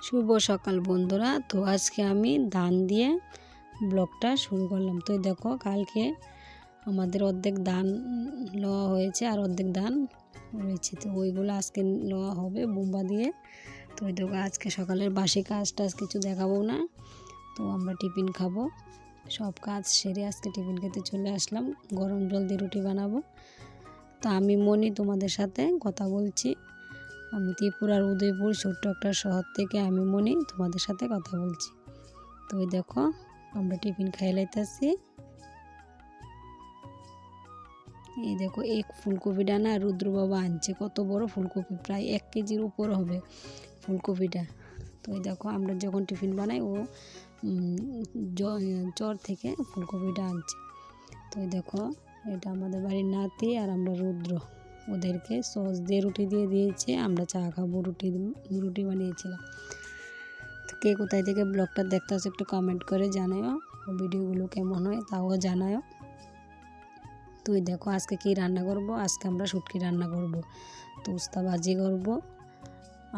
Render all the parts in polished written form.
শুভ সকাল বন্ধুরা। তো আজকে আমি ধান দিয়ে ব্লগটা শুরু করলাম। তো দেখো কালকে আমাদের অর্ধেক ধান লওয়া হয়েছে আর অর্ধেক ধান রয়েছে, তো ওইগুলো আজকে লওয়া হবে বোম্বা দিয়ে। তো দেখো আজকে সকালের বাসি কাজ টাজ কিছু দেখাবো না, তো আমরা টিফিন খাবো। সব কাজ সেরে আজকে টিফিন খেতে চলে আসলাম। গরম জল দিয়ে রুটি বানাবো। তো আমি মনি তোমাদের সাথে কথা বলছি। আমি ত্রিপুরার উদয়পুর ছোট্ট একটা শহর থেকে আমি মনি তোমাদের সাথে কথা বলছি। তো ওই দেখো আমরা টিফিন খাই লাইতেছি। এই দেখো এক ফুলকপিটা না রুদ্র বাবা আনছে, কত বড় ফুলকপি, প্রায় 1 কেজির উপর হবে ফুলকপিটা। তো এই দেখো আমরা যখন টিফিন বানাই ও চর থেকে ফুলকপিটা আনছে। তো এই দেখো এটা আমাদের বাড়ির নাতি আর আমরা রুদ্র, ওদেরকে সস দিয়ে রুটি দিয়ে দিয়েছে, আমরা চা খাবো। রুটি বানিয়েছিলাম। তো কে কোথায় থেকে ব্লগটা দেখতে হচ্ছে একটু কমেন্ট করে জানাও, ভিডিওগুলো কেমন হয় তাও জানাও। তুই দেখো আজকে কি রান্না করব, আজকে আমরা শুটকি রান্না করব। তো উস্তা ভাজি করব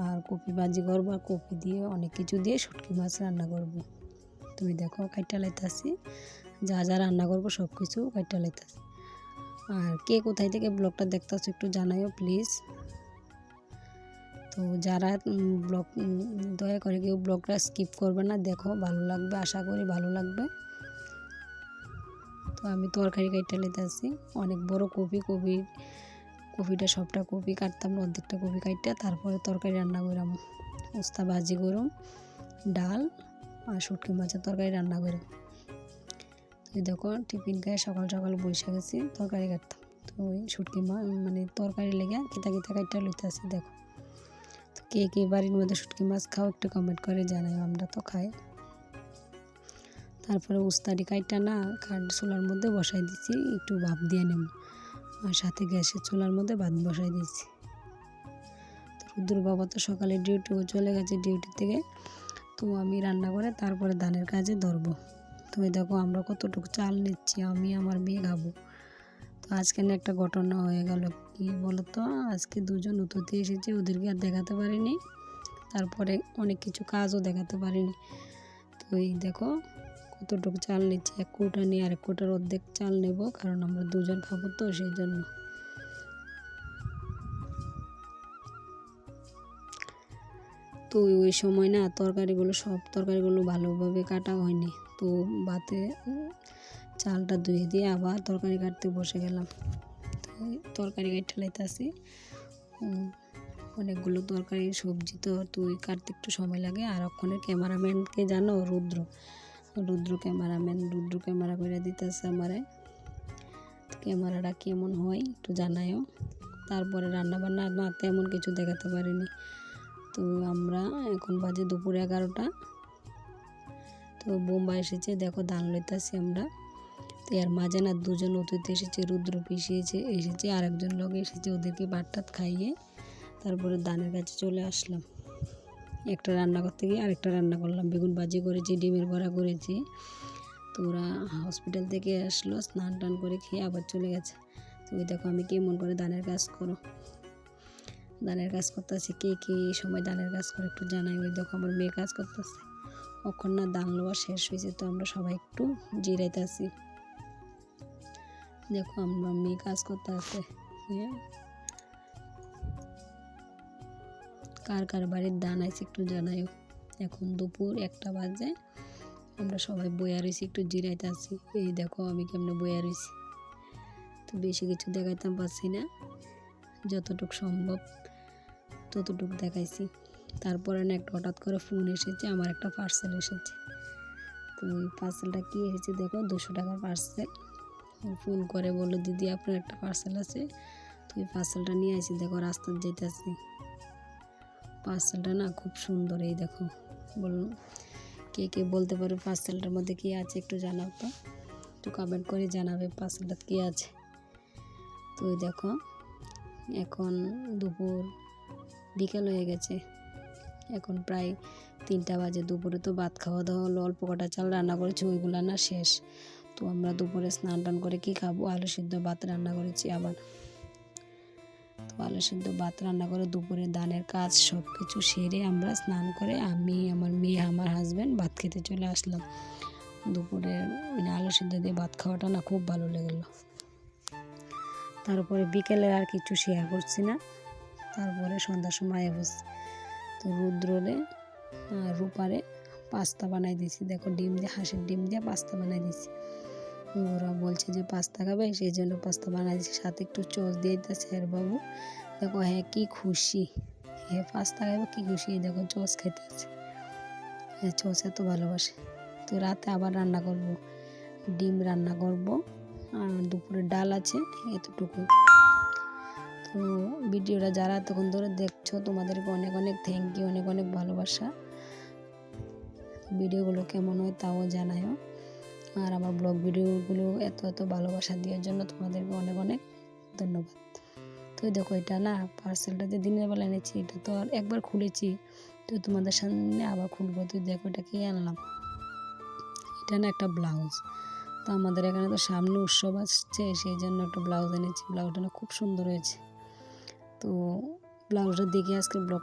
আর কপি ভাজি করব আর কপি দিয়ে অনেক কিছু দিয়ে শুটকি মাছ রান্না করব। তুমি দেখো কাইটা লাইতাছি, যা যা রান্না করব সব কিছু কাইটা লাইতাছি। আর কে কোথায় থেকে ব্লগটা দেখতে হচ্ছে একটু জানাও প্লিজ। তো যারা ব্লগ দয়া করে কেউ ব্লগটা স্কিপ করবে না, দেখো ভালো লাগবে, আশা করি ভালো লাগবে। তো আমি তরকারি কাটতে লেতেছি, অনেক বড় কপিটা সবটা কপি কাটতাম, অর্ধেকটা কপি কাটতে তারপরে তরকারি রান্না করলাম। উস্তা ভাজি করুম, ডাল আর শুটকি মাছের তরকারি রান্না করুম। তো দেখো টিফিন খাই সকাল সকাল বসে গেছি তরকারি কাটতাম। তো ওই শুটকি মানে তরকারি লেগে কিতা কাটতে লইতেছি। দেখো তো কে কে বাড়ির মধ্যে শুটকি মাছ খাও একটু কমেন্ট করে জানাই, আমরা তো খাই। তারপরে উস্তারি কাইটা না চুলার মধ্যে বসাই দিছি, একটু ভাপ দিয়ে নেব, আর সাথে গ্যাসের চুলার মধ্যে ভাত বসাই দিয়েছি। তো রুদ্র বাবা তো সকালে ডিউটিও চলে গেছে ডিউটি থেকে, তো আমি রান্না করে তারপরে ধানের কাজে ধরবো। তো এই দেখো আমরা কতটুকু চাল নিচ্ছি, আমি আমার মেয়ে খাবো। তো আজকে না একটা ঘটনা হয়ে গেল, কি বলতো, আজকে দুজন উতোতে এসেছে, ওদেরকে আর দেখাতে পারিনি, তারপরে অনেক কিছু কাজও দেখাতে পারিনি। তো এই দেখো কতটুকু চাল নিচ্ছি, 1 কৌটা নিয়ে আর 1 কৌটার অর্ধেক চাল নেব, কারণ আমরা দুজন খাবো তো সেই জন্য। তো ওই সময় না সব তরকারিগুলো ভালোভাবে কাটা হয়নি, তো ভাতে চালটা ধুয়ে দিয়ে আবার তরকারি কাটতে বসে গেলাম। তরকারি কাটতে লাইতাছি, অনেকগুলো তরকারি সবজি, তো তুই কাটতে একটু সময় লাগে। আর ওখানে ক্যামেরাম্যানকে জানো, রুদ্র ক্যামেরা করে দিতেছে আমারে। ক্যামেরাটা কেমন হয় একটু জানায়ও। তারপরে রান্নাবান্না না তেমন কিছু দেখাতে পারিনি। তো আমরা এখন বাজে দুপুর 11টা। তো বোম্বা এসেছে, দেখো ধান লইতাছি আমরা। তো এর মাঝে না দুজন অতিথি এসেছে, রুদ্র পিসি এসেছে আর একজন লোক এসেছে, ওদেরকে ভাত টাত খাইয়ে তারপরে ধানের কাছে চলে আসলাম। একটা রান্না করতে গিয়ে আরেকটা রান্না করলাম, বেগুন ভাজি করেছি, ডিমের বড়া করেছি। তো ওরা হসপিটাল থেকে আসলো, স্নান টান করে খেয়ে আবার চলে গেছে। তো ওই দেখো আমি কেমন করে ধানের কাজ করতেছি, কে এই সময় ধানের কাজ করে একটু জানাই। ওই দেখো আমার মেয়ে কাজ করতেছে, অখন না ধান লোয়া শেষ হয়েছে, তো আমরা সবাই একটু জিরাইতেছি। দেখো আমরা মেয়ে কাজ করতে আছে। কার কার বাড়ির ধান আছে একটু জানাইও। এখন দুপুর 1টা বাজে, আমরা সবাই বইয়া রয়েছি একটু জিরাইতে আছি। এই দেখো আমি কেমনে বইয়া রয়েছি। তো বেশি কিছু দেখাইতাম পারছি না, যতটুকু সম্ভব ততটুকু দেখাইছি। তারপরে না একটা হঠাৎ করে ফোন এসেছে, আমার একটা পার্সেল এসেছে। তো ওই পার্সেলটা কী এসেছে দেখো, 200 টাকার পার্সেল। ফোন করে বললো দিদি আপনার একটা পার্সেল আছে। তো ওই পার্সেলটা নিয়ে আসি, দেখো রাস্তায় যেতেছি। পার্সেলটা না খুব সুন্দর, এই দেখো। বলুন কে বলতে পারো পার্সেলটার মধ্যে কী আছে একটু জানাও, তো একটু কমেন্ট করে জানাবে পার্সেলটা কী আছে। তো ওই দেখো এখন বিকেল হয়ে গেছে, এখন প্রায় 3টা বাজে। দুপুরে তো ভাত খাওয়া দাওয়া হলো, অল্প কটা চাল রান্না করেছি, ওইগুলো না শেষ। তো আমরা দুপুরে স্নান টান করে কি খাবো, আলু সিদ্ধ ভাত রান্না করেছি। আবার তো আলু সিদ্ধ ভাত রান্না করে দুপুরে দানের কাজ সব কিছু সেরে আমরা স্নান করে আমি, আমার মেয়ে, আমার হাজব্যান্ড ভাত খেতে চলে আসলাম। দুপুরে মানে আলু সিদ্ধ দিয়ে ভাত খাওয়াটা না খুব ভালো লাগলো। তারপরে বিকেলে আর কিছু শেয়ার করছি না। তারপরে সন্ধ্যার সময় বসছি, তো রুদ্ররে রূপারে পাস্তা বানাই দিয়েছি। দেখো ডিম দিয়ে, হাঁসের ডিম দিয়ে পাস্তা বানাই দিয়েছি। ওরা বলছে যে পাস্তা খাবে, সেই জন্য পাস্তা বানাই দিয়েছি, সাথে একটু চচ দিয়ে দিতেছে। আর বাবু দেখো হ্যাঁ কি খুশি, হ্যাঁ পাস্তা খাবে কি খুশি, দেখো চচ খাইতেছে, হ্যাঁ চচ এত ভালোবাসে। তো রাতে আবার রান্না করব, ডিম রান্না করব, আর দুপুরে ডাল আছে এতটুকু। তো ভিডিওটা যারা তখন ধরে দেখছো তোমাদেরকে অনেক অনেক থ্যাংক ইউ, অনেক অনেক ভালোবাসা। ভিডিওগুলো কেমন হয় তাও জানাও। আর আমার ব্লগ ভিডিওগুলো এত এত ভালোবাসা দেওয়ার জন্য তোমাদেরকে অনেক অনেক ধন্যবাদ। তো দেখো এটা না পার্সেলটা যে দিনের বেলা এনেছি, এটা তো আর একবার খুলেছি, তো তোমাদের সামনে আবার খুলবো। তো দেখো এটা কি আনলাম, এটা না একটা ব্লাউজ। তো আমাদের এখানে তো সামনে উৎসব আসছে, সেই জন্য একটা ব্লাউজ এনেছি। ব্লাউজটা না খুব সুন্দর হয়েছে। তো ব্লাউজটা দেখে আজকে ব্লগটা